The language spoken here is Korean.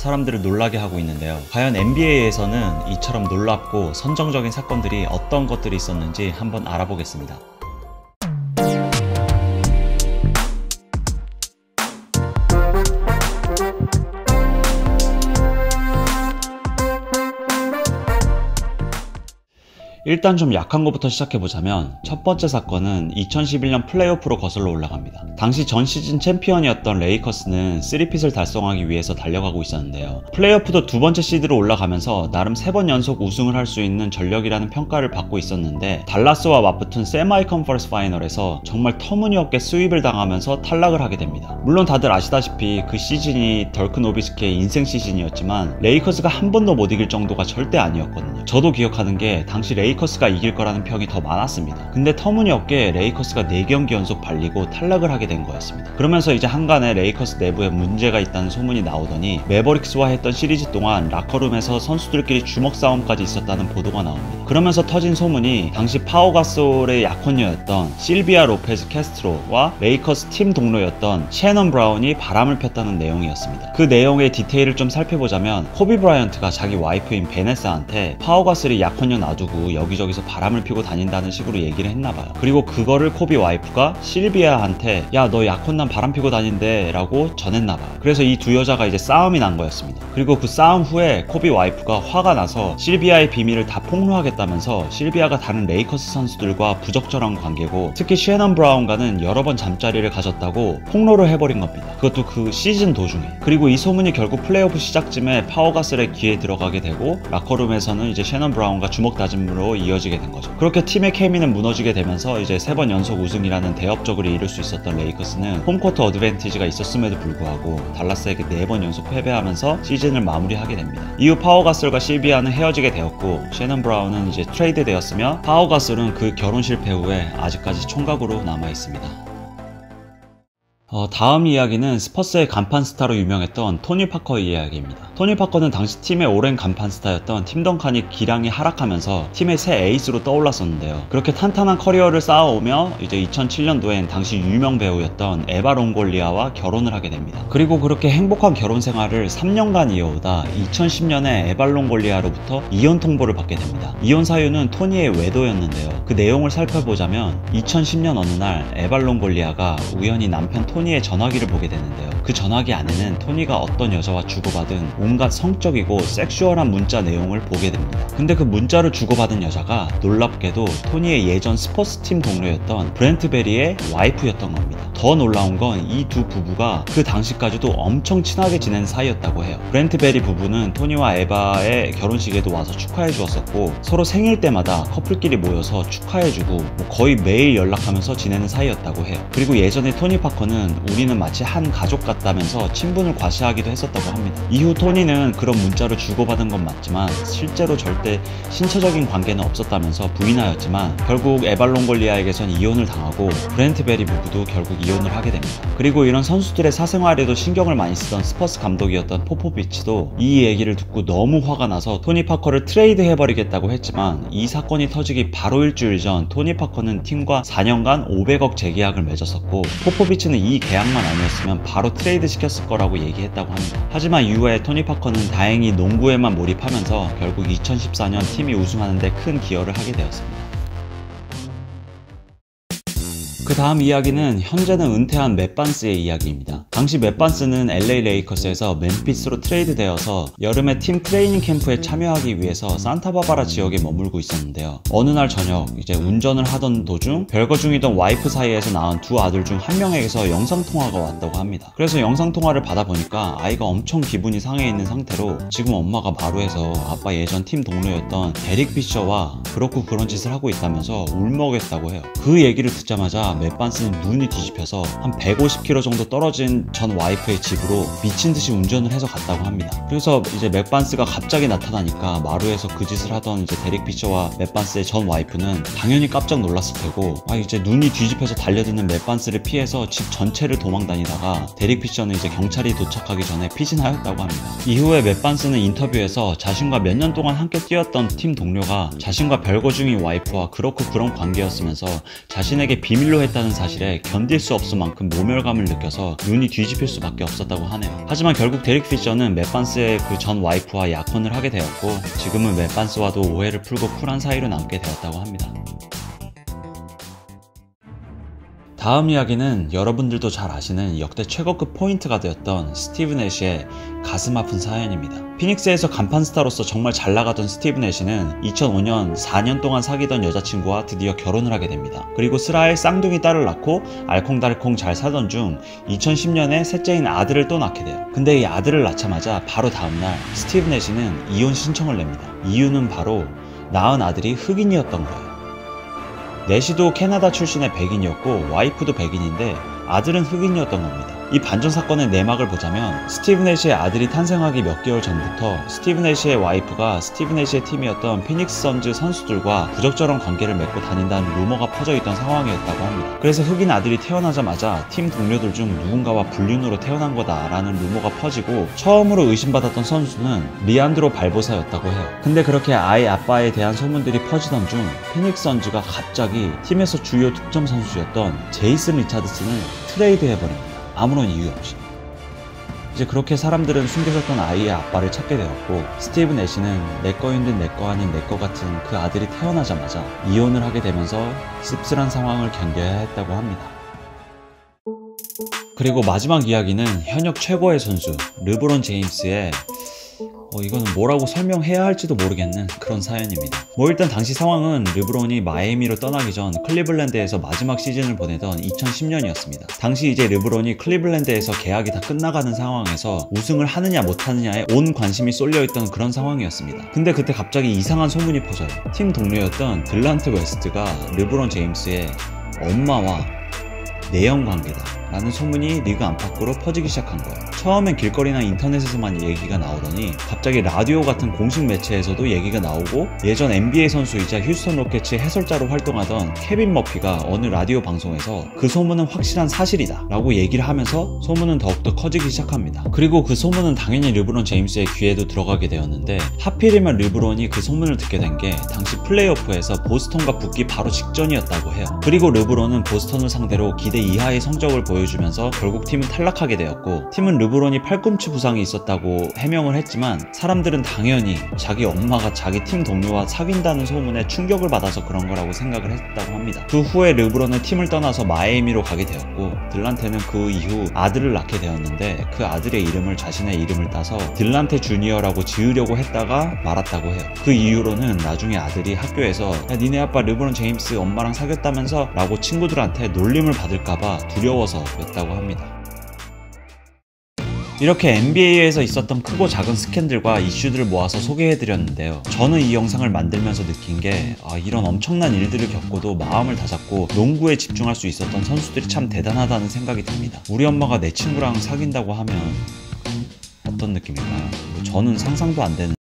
사람들을 놀라게 하고 있는데요. 과연 NBA에서는 이처럼 놀랍고 선정적인 사건들이 어떤 것들이 있었는지 한번 알아보겠습니다. 일단 좀 약한 것부터 시작해보자면 첫 번째 사건은 2011년 플레이오프로 거슬러 올라갑니다. 당시 전 시즌 챔피언이었던 레이커스는 3핏을 달성하기 위해서 달려가고 있었는데요. 플레이오프도 두 번째 시드로 올라가면서 나름 3번 연속 우승을 할 수 있는 전력이라는 평가를 받고 있었는데 달라스와 맞붙은 세마이 컨퍼런스 파이널에서 정말 터무니없게 스윕을 당하면서 탈락을 하게 됩니다. 물론 다들 아시다시피 그 시즌이 덜크 노비스키의 인생 시즌이었지만 레이커스가 한 번도 못 이길 정도가 절대 아니었거든요. 저도 기억하는 게 당시 레이커스가 이길 거라는 평이 더 많았습니다. 근데 터무니없게 레이커스가 4경기 연속 발리고 탈락을 하게 된 거였습니다. 그러면서 이제 한간에 레이커스 내부에 문제가 있다는 소문이 나오더니 매버릭스와 했던 시리즈 동안 라커룸에서 선수들끼리 주먹 싸움까지 있었다는 보도가 나옵니다. 그러면서 터진 소문이 당시 파워가솔의 약혼녀였던 실비아 로페즈 캐스트로와 레이커스 팀 동료였던 셰넌 브라운이 바람을 폈다는 내용이었습니다. 그 내용의 디테일을 좀 살펴보자면 코비 브라이언트가 자기 와이프인 베네사한테 파워가솔이 약혼녀 놔두고 여기저기서 바람을 피고 다닌다는 식으로 얘기를 했나봐요. 그리고 그거를 코비 와이프가 실비아한테 야 너 약혼남 바람 피고 다닌대 라고 전했나봐요. 그래서 이 두 여자가 이제 싸움이 난 거였습니다. 그리고 그 싸움 후에 코비 와이프가 화가 나서 실비아의 비밀을 다 폭로하겠다면서 실비아가 다른 레이커스 선수들과 부적절한 관계고 특히 셰넌 브라운과는 여러 번 잠자리를 가졌다고 폭로를 해버린 겁니다. 그것도 그 시즌 도중에. 그리고 이 소문이 결국 플레이오프 시작쯤에 파워가슬의 귀에 들어가게 되고 라커룸에서는 이제 셰넌 브라운과 주먹 다짐으로 이어지게 된 거죠. 그렇게 팀의 케미는 무너지게 되면서 이제 3번 연속 우승이라는 대업적으로 이룰 수 있었던 레이커스는 홈코트 어드밴티지가 있었음에도 불구하고 달라스에게 4번 연속 패배하면서 시즌을 마무리하게 됩니다. 이후 파워가솔과 실비아는 헤어지게 되었고 셰넌 브라운은 이제 트레이드 되었으며 파워가솔은 그 결혼 실패 후에 아직까지 총각으로 남아 있습니다. 다음 이야기는 스퍼스의 간판 스타로 유명했던 토니 파커의 이야기입니다. 토니 파커는 당시 팀의 오랜 간판 스타였던 팀 덩칸이 기량이 하락하면서 팀의 새 에이스로 떠올랐었는데요. 그렇게 탄탄한 커리어를 쌓아오며 이제 2007년도엔 당시 유명 배우였던 에바 롱골리아와 결혼을 하게 됩니다. 그리고 그렇게 행복한 결혼 생활을 3년간 이어오다 2010년에 에바 롱골리아로부터 이혼 통보를 받게 됩니다. 이혼 사유는 토니의 외도였는데요. 그 내용을 살펴보자면 2010년 어느 날 에바 롱골리아가 우연히 남편 토니의 전화기를 보게 되는데요. 그 전화기 안에는 토니가 어떤 여자와 주고받은 온갖 성적이고 섹슈얼한 문자 내용을 보게 됩니다. 근데 그 문자를 주고받은 여자가 놀랍게도 토니의 예전 스포츠팀 동료였던 브렌트 베리의 와이프였던 겁니다. 더 놀라운 건 이 두 부부가 그 당시까지도 엄청 친하게 지낸 사이였다고 해요. 브렌트 베리 부부는 토니와 에바의 결혼식에도 와서 축하해 주었었고 서로 생일 때마다 커플끼리 모여서 축하해주고 거의 매일 연락하면서 지내는 사이였다고 해요. 그리고 예전에 토니 파커는 우리는 마치 한 가족 같다면서 친분을 과시하기도 했었다고 합니다. 이후 토니는 그런 문자를 주고받은 건 맞지만 실제로 절대 신체적인 관계는 없었다면서 부인하였지만 결국 에바 롱골리아에게선 이혼을 당하고 브렌트 베리 부부도 결국 이혼을 하게 됩니다. 그리고 이런 선수들의 사생활에도 신경을 많이 쓰던 스퍼스 감독이었던 포포비치도 이 얘기를 듣고 너무 화가 나서 토니 파커를 트레이드 해버리겠다고 했지만 이 사건이 터지기 바로 일주일 전 토니 파커는 팀과 4년간 500억 재계약을 맺었었고 포포비치는 이 계약만 아니었으면 바로 트레이드 시켰을 거라고 얘기했다고 합니다. 하지만 이후에 토니 파커는 다행히 농구에만 몰입하면서 결국 2014년 팀이 우승하는 데 큰 기여를 하게 되었습니다. 그 다음 이야기는 현재는 은퇴한 맷 반스의 이야기입니다. 당시 맷 반스는 LA 레이커스에서 멤피스로 트레이드 되어서 여름에 팀 트레이닝 캠프에 참여하기 위해서 산타바바라 지역에 머물고 있었는데요. 어느 날 저녁 이제 운전을 하던 도중 별거 중이던 와이프 사이에서 낳은 두 아들 중 한 명에게서 영상통화가 왔다고 합니다. 그래서 영상통화를 받아보니까 아이가 엄청 기분이 상해 있는 상태로 지금 엄마가 마루에서 아빠 예전 팀 동료였던 데릭 피셔와 그렇고 그런 짓을 하고 있다면서 울먹였다고 해요. 그 얘기를 듣자마자 맷 반스는 눈이 뒤집혀서 한 150km 정도 떨어진 전 와이프의 집으로 미친듯이 운전을 해서 갔다고 합니다. 그래서 이제 맷 반스가 갑자기 나타나니까 마루에서 그 짓을 하던 이제 데릭 피셔와 맷 반스의 전 와이프는 당연히 깜짝 놀랐을 테고 이제 눈이 뒤집혀서 달려드는 맷 반스를 피해서 집 전체를 도망다니다가 데릭 피셔는 이제 경찰이 도착하기 전에 피신하였다고 합니다. 이후에 맷 반스는 인터뷰에서 자신과 몇 년 동안 함께 뛰었던 팀 동료가 자신과 별거 중인 와이프와 그렇고 그런 관계였으면서 자신에게 비밀로 했다는 사실에 견딜 수 없을 만큼 모멸감을 느껴서 눈이 뒤집힐 수밖에 없었다고 하네요. 하지만 결국 데릭 피셔는 맷 반스의 그 전 와이프와 약혼을 하게 되었고 지금은 맷 반스와도 오해를 풀고 쿨한 사이로 남게 되었다고 합니다. 다음 이야기는 여러분들도 잘 아시는 역대 최고급 포인트가 되었던 스티브 내시의 가슴 아픈 사연입니다. 피닉스에서 간판 스타로서 정말 잘 나가던 스티브 내시는 2005년 4년 동안 사귀던 여자친구와 드디어 결혼을 하게 됩니다. 그리고 슬아의 쌍둥이 딸을 낳고 알콩달콩 잘 살던 중 2010년에 셋째인 아들을 또 낳게 돼요. 근데 이 아들을 낳자마자 바로 다음날 스티브 내시는 이혼 신청을 냅니다. 이유는 바로 낳은 아들이 흑인이었던 거예요. 내시도 캐나다 출신의 백인이었고 와이프도 백인인데 아들은 흑인이었던 겁니다. 이 반전 사건의 내막을 보자면 스티브 내시의 아들이 탄생하기 몇 개월 전부터 스티브 내시의 와이프가 스티브 내시의 팀이었던 피닉스 선즈 선수들과 부적절한 관계를 맺고 다닌다는 루머가 퍼져 있던 상황이었다고 합니다. 그래서 흑인 아들이 태어나자마자 팀 동료들 중 누군가와 불륜으로 태어난 거다라는 루머가 퍼지고 처음으로 의심받았던 선수는 리안드로 발보사였다고 해요. 근데 그렇게 아이 아빠에 대한 소문들이 퍼지던 중 피닉스 선즈가 갑자기 팀에서 주요 득점 선수였던 제이슨 리차드슨을 트레이드해버립니다. 아무런 이유 없이. 이제 그렇게 사람들은 숨겨졌던 아이의 아빠를 찾게 되었고 스티브 내시는 내 거인 듯 내 거 아닌 내 거 같은 그 아들이 태어나자마자 이혼을 하게 되면서 씁쓸한 상황을 견뎌야 했다고 합니다. 그리고 마지막 이야기는 현역 최고의 선수 르브론 제임스의 이거는 뭐라고 설명해야 할지도 모르겠는 그런 사연입니다. 일단 당시 상황은 르브론이 마이애미로 떠나기 전 클리블랜드에서 마지막 시즌을 보내던 2010년이었습니다. 당시 이제 르브론이 클리블랜드에서 계약이 다 끝나가는 상황에서 우승을 하느냐 못하느냐에 온 관심이 쏠려있던 그런 상황이었습니다. 근데 그때 갑자기 이상한 소문이 퍼져요. 팀 동료였던 들란트 웨스트가 르브론 제임스의 엄마와 내연 관계다 라는 소문이 리그 안팎으로 퍼지기 시작한 거예요. 처음엔 길거리나 인터넷에서만 얘기가 나오더니 갑자기 라디오 같은 공식 매체에서도 얘기가 나오고 예전 NBA 선수이자 휴스턴 로켓츠 해설자로 활동하던 케빈 머피가 어느 라디오 방송에서 그 소문은 확실한 사실이다 라고 얘기를 하면서 소문은 더욱더 커지기 시작합니다. 그리고 그 소문은 당연히 르브론 제임스의 귀에도 들어가게 되었는데 하필이면 르브론이 그 소문을 듣게 된 게 당시 플레이오프에서 보스턴과 붙기 바로 직전이었다고 해요. 그리고 르브론은 보스턴을 상대로 기대 이하의 성적을 보여주면서 결국 팀은 탈락하게 되었고 팀은 르브론이 팔꿈치 부상이 있었다고 해명을 했지만 사람들은 당연히 자기 엄마가 자기 팀 동료와 사귄다는 소문에 충격을 받아서 그런 거라고 생각을 했다고 합니다. 그 후에 르브론은 팀을 떠나서 마이애미로 가게 되었고 들란테는 그 이후 아들을 낳게 되었는데 그 아들의 이름을 자신의 이름을 따서 들란테 주니어라고 지으려고 했다가 말았다고 해요. 그 이후로는 나중에 아들이 학교에서 야 니네 아빠 르브론 제임스 엄마랑 사귀었다면서? 라고 친구들한테 놀림을 받을까봐 두려워서 였다고 합니다. 이렇게 NBA에서 있었던 크고 작은 스캔들과 이슈들을 모아서 소개해드렸는데요. 저는 이 영상을 만들면서 느낀 게 이런 엄청난 일들을 겪고도 마음을 다잡고 농구에 집중할 수 있었던 선수들이 참 대단하다는 생각이 듭니다. 우리 엄마가 내 친구랑 사귄다고 하면 어떤 느낌일까요? 저는 상상도 안 되는